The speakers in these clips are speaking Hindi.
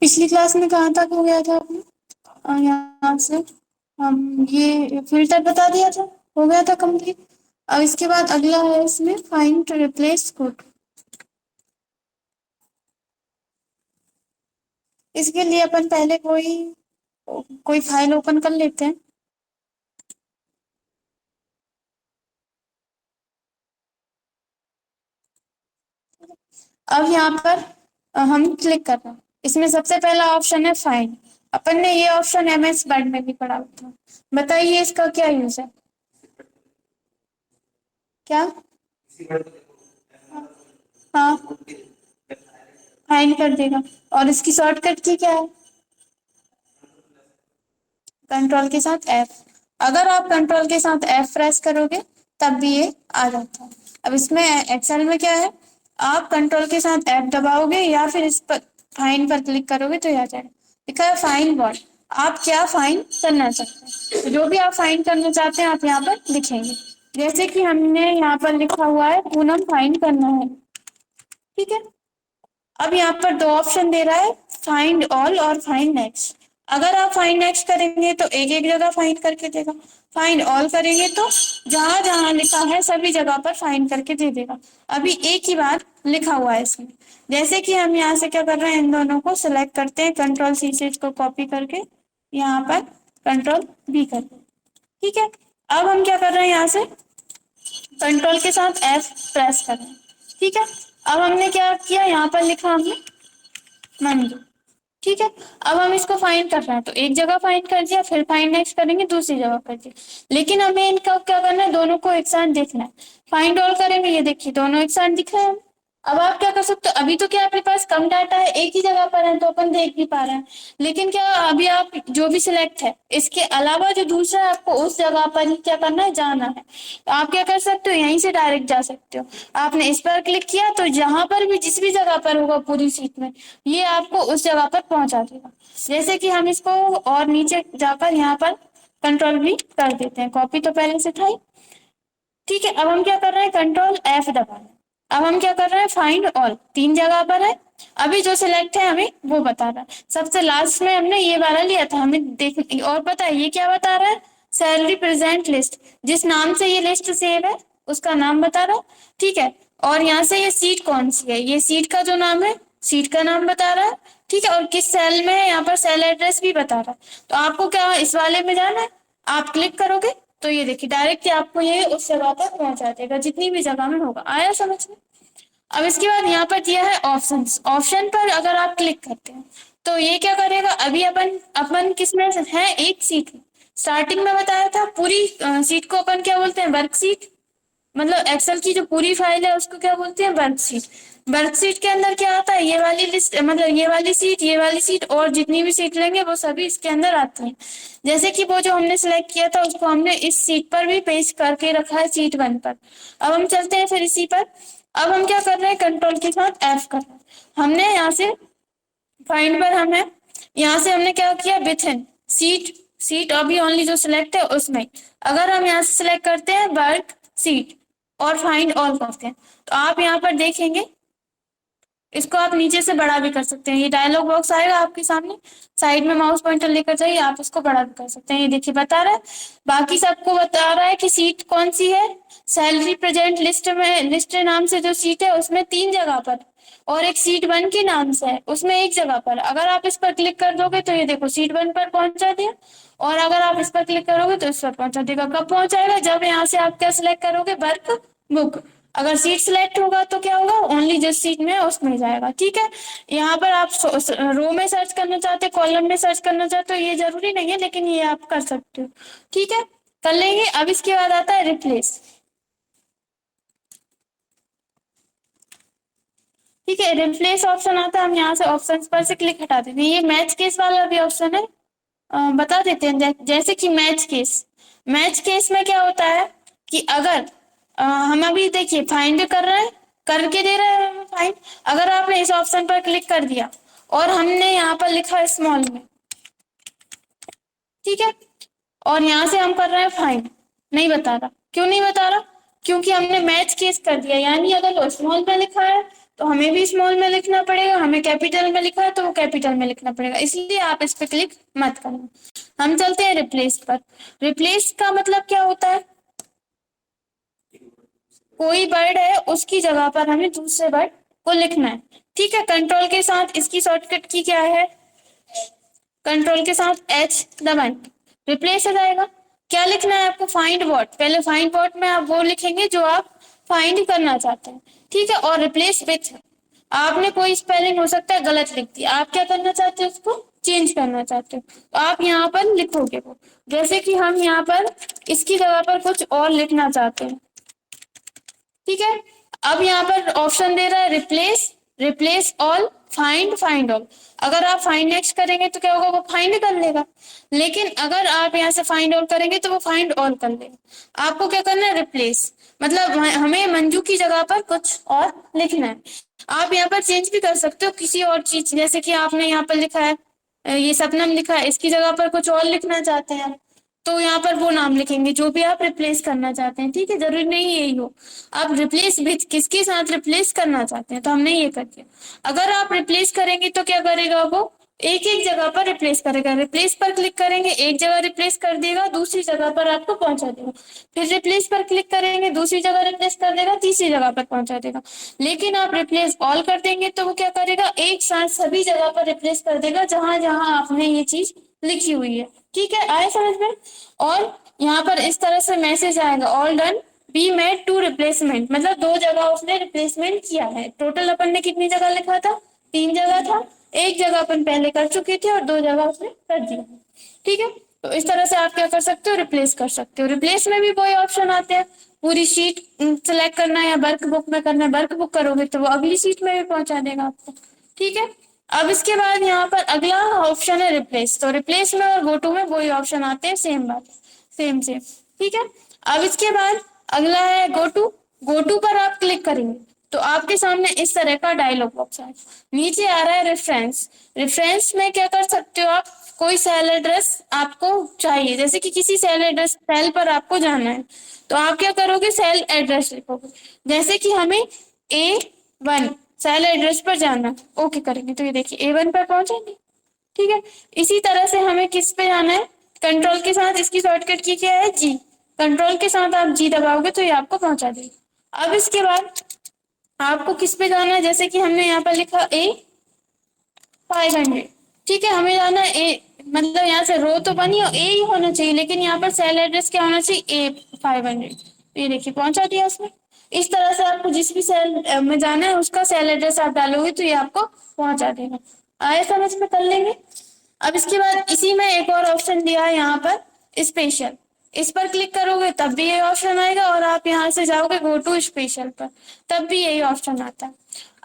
पिछली क्लास में कहाँ तक हो गया था आपने? यहाँ से हम ये फिल्टर बता दिया था, हो गया था कंप्लीट। अब इसके बाद अगला है इसमें फाइंड टू रिप्लेस कोड। इसके लिए अपन पहले कोई कोई फाइल ओपन कर लेते हैं। अब यहाँ पर हम क्लिक कर रहे हैं। इसमें सबसे पहला ऑप्शन है फाइंड। अपन ने ये ऑप्शन एमएस वर्ड में भी पढ़ा था। बताइए इसका क्या यूज है? क्या? हाँ, फाइंड कर देगा। और इसकी शॉर्टकट की क्या है? कंट्रोल के साथ एफ। अगर आप कंट्रोल के साथ एफ प्रेस करोगे तब भी ये आ जाता है। अब इसमें एक्सेल में क्या है, आप कंट्रोल के साथ एफ दबाओगे या फिर इस पर फाइंड पर क्लिक करोगे तो ये आ जाएगा। लिखा है फाइंड व्हाट। आप क्या फाइंड करना चाहते हैं, तो जो भी आप फाइंड करना चाहते हैं आप यहाँ पर लिखेंगे। जैसे कि हमने यहाँ पर लिखा हुआ है पूनम फाइंड करना है। ठीक है। अब यहाँ पर दो ऑप्शन दे रहा है, फाइंड ऑल और फाइंड नेक्स्ट। अगर आप फाइंड नेक्स्ट करेंगे तो एक एक जगह फाइंड करके देगा। फाइंड ऑल करेंगे तो जहां जहां लिखा है सभी जगह पर फाइंड करके दे देगा। अभी एक ही बार लिखा हुआ है इसमें। जैसे कि हम यहाँ से क्या कर रहे हैं, इन दोनों को सिलेक्ट करते हैं, कंट्रोल सी से इसको कॉपी करके यहाँ पर कंट्रोल बी करते हैं। ठीक है। अब हम क्या कर रहे हैं, यहाँ से कंट्रोल के साथ एफ प्रेस कर रहे हैं। ठीक है। अब हमने क्या किया, यहाँ पर लिखा हमने मंजू। ठीक है। अब हम इसको फाइंड कर रहे हैं तो एक जगह फाइंड कर दिया, फिर फाइंड नेक्स्ट करेंगे दूसरी जगह कर दिया। लेकिन हमें इनका क्या करना है, दोनों को एक साथ देखना है। फाइंड ऑल करेंगे, ये देखिए दोनों एक साथ दिख रहे हैं। अब आप क्या कर सकते हो, अभी तो क्या अपने पास कम डाटा है, एक ही जगह पर है तो अपन देख नहीं पा रहे हैं। लेकिन क्या अभी आप जो भी सिलेक्ट है इसके अलावा जो दूसरा है आपको उस जगह पर ही क्या करना है, जाना है। तो आप क्या कर सकते हो, यहीं से डायरेक्ट जा सकते हो। आपने इस पर क्लिक किया तो जहां पर भी जिस भी जगह पर होगा पूरी सीट में ये आपको उस जगह पर पहुंचा देगा। जैसे कि हम इसको और नीचे जाकर यहाँ पर कंट्रोल भी कर देते हैं, कॉपी तो पहले से था ही। ठीक है। अब हम क्या कर रहे हैं, कंट्रोल एफ दबा रहे हैं। अब हम क्या कर रहे हैं, फाइंड ऑल तीन जगह पर है। अभी जो सिलेक्ट है हमें वो बता रहा है। सबसे लास्ट में हमने ये वाला लिया था, हमें देख और पता है ये क्या बता रहा है, सैलरी प्रेजेंट लिस्ट। जिस नाम से ये लिस्ट सेव है उसका नाम बता रहा है। ठीक है। और यहाँ से ये सीट कौन सी है, ये सीट का जो नाम है सीट का नाम बता रहा है। ठीक है। और किस सेल में है, यहाँ पर सेल एड्रेस भी बता रहा है। तो आपको क्या इस वाले में जाना है, आप क्लिक करोगे तो ये देखिए डायरेक्ट आपको ये उस जगह पर पहुंचा देगा जितनी भी जगह में होगा। आया समझ में? अब इसके बाद यहाँ पर दिया है ऑप्शंस। ऑप्शन पर अगर आप क्लिक करते हैं तो ये क्या करेगा, अभी अपन अपन किसमें है, एक सीट में। स्टार्टिंग में बताया था पूरी सीट को अपन क्या बोलते हैं, वर्कशीट। मतलब एक्सेल की जो पूरी फाइल है उसको क्या बोलते हैं, वर्कशीट। वर्कशीट के अंदर क्या आता है, ये वाली लिस्ट, मतलब ये वाली सीट, ये वाली सीट और जितनी भी सीट लेंगे वो सभी इसके अंदर आती हैं। जैसे कि वो जो हमने सिलेक्ट किया था उसको हमने इस सीट पर भी पेस्ट करके रखा है, सीट 1 पर। अब हम चलते हैं फिर इसी पर। अब हम क्या कर रहे हैं, कंट्रोल के साथ एफ कर रहे हैं। हमने यहाँ से फाइंड पर हमें यहाँ से हमने क्या किया, विथ इन सीट। सीट अभी ओनली जो सिलेक्ट है उसमें अगर हम यहाँ से सिलेक्ट करते हैं वर्क सीट और फाइंड ऑल करते हैं तो आप यहाँ पर देखेंगे, इसको आप नीचे से बड़ा भी कर सकते हैं। ये डायलॉग बॉक्स आएगा आपके सामने, साइड में माउस पॉइंटर लेकर जाइए, आप इसको बड़ा भी कर सकते हैं। ये देखिए बता रहा है, बाकी सबको बता रहा है कि सीट कौन सी है। सैलरी प्रेजेंट लिस्ट में, लिस्ट नाम से जो सीट है उसमें 3 जगह पर, और एक सीट 1 के नाम से है उसमें एक जगह पर। अगर आप इस पर क्लिक कर दोगे तो ये देखो सीट 1 पर पहुंचा दिया, और अगर आप इस पर क्लिक करोगे तो इस पर पहुंचा देगा। कब पहुंचाएगा, जब यहाँ से आप क्या सिलेक्ट करोगे, वर्क बुक। अगर सीट सिलेक्ट होगा तो क्या होगा, ओनली जिस सीट में है उसमें जाएगा। ठीक है। यहाँ पर आप रो में सर्च करना चाहते हैं, कॉलम में सर्च करना चाहते हो, ये जरूरी नहीं है लेकिन ये आप कर सकते हो। ठीक है, कर लेंगे। अब इसके बाद आता है रिप्लेस। ठीक है, रिप्लेस ऑप्शन आता है, हम यहाँ से ऑप्शन पर से क्लिक हटा देते हैं। ये मैच केस वाला भी ऑप्शन है, बता देते हैं। जैसे कि मैच केस, मैच केस में क्या होता है कि अगर हम अभी देखिए फाइंड कर रहे हैं, करके दे रहे हैं फाइंड। अगर आपने इस ऑप्शन पर क्लिक कर दिया और हमने यहाँ पर लिखा स्मॉल में, ठीक है, और यहाँ से हम कर रहे हैं फाइंड, नहीं बता रहा। क्यों नहीं बता रहा, क्योंकि हमने मैच केस कर दिया, यानी अगर वो स्मॉल में लिखा है तो हमें भी स्मॉल में लिखना पड़ेगा, हमें कैपिटल में लिखा है तो वो कैपिटल में लिखना पड़ेगा, इसलिए आप इस पे क्लिक मत करना। हम चलते हैं रिप्लेस पर। रिप्लेस का मतलब क्या होता है, कोई वर्ड है उसकी जगह पर हमें दूसरे वर्ड को लिखना है। ठीक है, कंट्रोल के साथ इसकी शॉर्टकट की क्या है, कंट्रोल के साथ एच दबाएं, रिप्लेस हो जाएगा। क्या लिखना है आपको, फाइंड व्हाट, पहले फाइंड व्हाट में आप वो लिखेंगे जो आप फाइंड करना चाहते हैं। ठीक है, और रिप्लेस विथ, आपने कोई स्पेलिंग हो सकता है गलत लिख दी, आप क्या करना चाहते हो, उसको चेंज करना चाहते हो, तो आप यहाँ पर लिखोगे वो। जैसे कि हम यहाँ पर इसकी जगह पर कुछ और लिखना चाहते हैं। ठीक है, अब यहाँ पर ऑप्शन दे रहा है replace, replace all, find, find all. अगर आप फाइंड नेक्स्ट करेंगे तो क्या होगा, वो फाइंड कर लेगा, लेकिन अगर आप यहाँ से फाइंड ऑल करेंगे तो वो फाइंड ऑल कर लेगा। आपको क्या करना है, रिप्लेस, मतलब हमें मंजू की जगह पर कुछ और लिखना है। आप यहाँ पर चेंज भी कर सकते हो किसी और चीज, जैसे कि आपने यहाँ पर लिखा है ये सपनम लिखा है, इसकी जगह पर कुछ और लिखना चाहते हैं तो यहाँ पर वो नाम लिखेंगे जो भी आप रिप्लेस करना चाहते हैं। ठीक है, जरूरी नहीं यही हो, आप रिप्लेस विथ किसके साथ रिप्लेस करना चाहते हैं तो हमने ये कर दिया। अगर आप रिप्लेस करेंगे तो क्या करेगा, वो एक एक जगह पर रिप्लेस करेगा, रिप्लेस पर क्लिक करेंगे एक जगह रिप्लेस कर देगा, दूसरी जगह पर आपको पहुंचा देगा, फिर रिप्लेस पर क्लिक करेंगे दूसरी जगह रिप्लेस कर देगा, तीसरी जगह पर पहुंचा देगा। लेकिन आप रिप्लेस ऑल कर देंगे तो वो क्या करेगा, एक साथ सभी जगह पर रिप्लेस कर देगा जहां जहां आपने ये चीज लिखी हुई है। ठीक है, आए समझ में। और यहाँ पर इस तरह से मैसेज आएगा, all done, be made to replacement, मतलब 2 जगह उसने रिप्लेसमेंट किया है। टोटल अपन ने कितनी जगह लिखा था, 3 जगह था, एक जगह अपन पहले कर चुके थे और 2 जगह उसने कर दिया। ठीक है, तो इस तरह से आप क्या कर सकते हो, रिप्लेस कर सकते हो। रिप्लेस में भी वही ऑप्शन आते हैं, पूरी शीट सिलेक्ट करना है या वर्क बुक में करना है, वर्क बुक करोगे तो वो अगली शीट में भी पहुंचा देगा आपको। ठीक है, अब इसके बाद यहाँ पर अगला ऑप्शन है रिप्लेस, तो रिप्लेस में और गोटू में वही ऑप्शन आते हैं, सेम बात, सेम सेम। ठीक है, अब इसके बाद अगला है गोटू, गोटू पर आप क्लिक करेंगे तो आपके सामने इस तरह का डायलॉग बॉक्स है, नीचे आ रहा है रेफरेंस। रेफरेंस में क्या कर सकते हो आप, कोई सेल एड्रेस आपको चाहिए, जैसे कि किसी सेल एड्रेस सेल पर आपको जाना है तो आप क्या करोगे, सेल एड्रेस लिखोगे, जैसे कि हमें A1 सेल एड्रेस पर जाना, ओके करेंगे तो ये देखिए A1 पर पहुंचेंगे। ठीक है, इसी तरह से हमें किस पे जाना है, कंट्रोल के साथ इसकी शॉर्टकट की क्या है, जी, कंट्रोल के साथ आप जी दबाओगे तो ये आपको पहुंचा देगा। अब इसके बाद आपको किस पे जाना है, जैसे कि हमने यहाँ पर लिखा A500। ठीक है, हमें जाना है ए, मतलब यहाँ से रो तो बनी और ए ही होना चाहिए, लेकिन यहाँ पर सेल एड्रेस क्या होना चाहिए, A500। ये देखिए पहुंचा दिया उसने। इस तरह से आपको जिस भी सेल में जाना है उसका सेल एड्रेस आप डालोगे तो ये आपको पहुंचा देगा। आए समझ में, कर लेंगे। अब इसके बाद इसी में एक और ऑप्शन दिया है यहाँ पर, स्पेशल, इस पर क्लिक करोगे तब भी ये ऑप्शन आएगा, और आप यहाँ से जाओगे गो टू स्पेशल पर तब भी यही ऑप्शन आता है।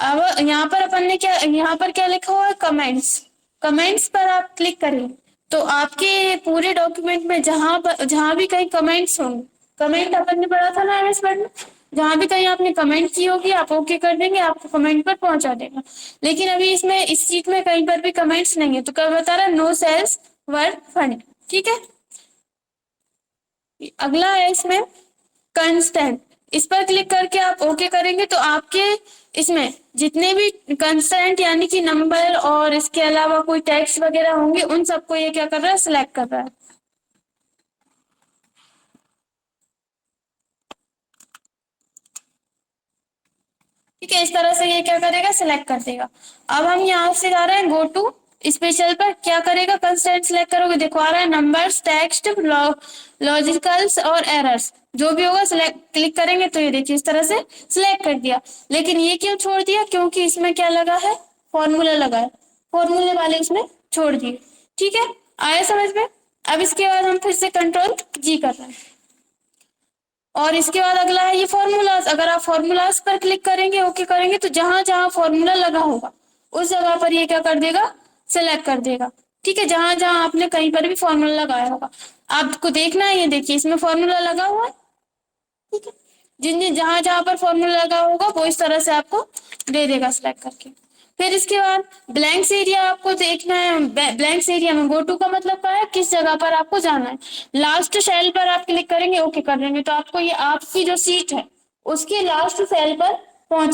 अब यहाँ पर अपन ने क्या, यहाँ पर क्या लिखा हुआ है, कमेंट्स, कमेंट्स पर आप क्लिक करेंगे तो आपके पूरे डॉक्यूमेंट में जहां भी कहीं कमेंट्स होंगे, कमेंट अपन ने पढ़ा था ना एमएस वर्ड में, जहां भी कहीं आपने कमेंट की होगी आप ओके कर देंगे, आपको कमेंट पर पहुंचा देगा। लेकिन अभी इसमें इस सीट में कहीं पर भी कमेंट्स नहीं है तो क्या बता रहा है, नो सेल्स वर फंड। ठीक है, अगला है इसमें कंस्टेंट, इस पर क्लिक करके आप ओके करेंगे तो आपके इसमें जितने भी कंस्टेंट यानी कि नंबर और इसके अलावा कोई टेक्स्ट वगैरह होंगे उन सबको ये क्या कर रहा है, सिलेक्ट कर रहा है। ठीक है, इस तरह से ये क्या करेगा, सिलेक्ट कर देगा। अब हम यहाँ से जा रहे हैं गो टू स्पेशल पर, क्या करेगा, कंस्टेंट सिलेक्ट करोगे, देखो आ रहा है नंबर्स, टेक्स्ट, लॉजिकल्स और एरर्स, जो भी होगा सिलेक्ट क्लिक करेंगे तो ये देखिए इस तरह से सिलेक्ट कर दिया। लेकिन ये क्यों छोड़ दिया, क्योंकि इसमें क्या लगा है, फॉर्मूला लगा है, फॉर्मूले वाले इसमें छोड़ दिए। ठीक है, आया समझ में। अब इसके बाद हम फिर से कंट्रोल जी कर रहे हैं, और इसके बाद अगला है ये फॉर्मूलाज, अगर आप फॉर्मूलाज पर क्लिक करेंगे ओके करेंगे तो जहां जहां फॉर्मूला लगा होगा उस जगह पर ये क्या कर देगा, सिलेक्ट कर देगा। ठीक है, जहां जहां आपने कहीं पर भी फॉर्मूला लगाया होगा आपको देखना है, ये देखिए इसमें फॉर्मूला लगा हुआ है। ठीक है, जिन जिन जहां जहां पर फॉर्मूला लगा होगा वो इस तरह से आपको दे देगा सिलेक्ट करके। फिर इसके बाद ब्लैंक्स एरिया आपको देखना है, ब्लैंक्स एरिया में गो टू का मतलब क्या है, किस जगह पर आपको जाना है। लास्ट सेल पर आप क्लिक करेंगे ओके कर देंगे तो आपको ये आपकी जो सीट है उसके लास्ट सेल पर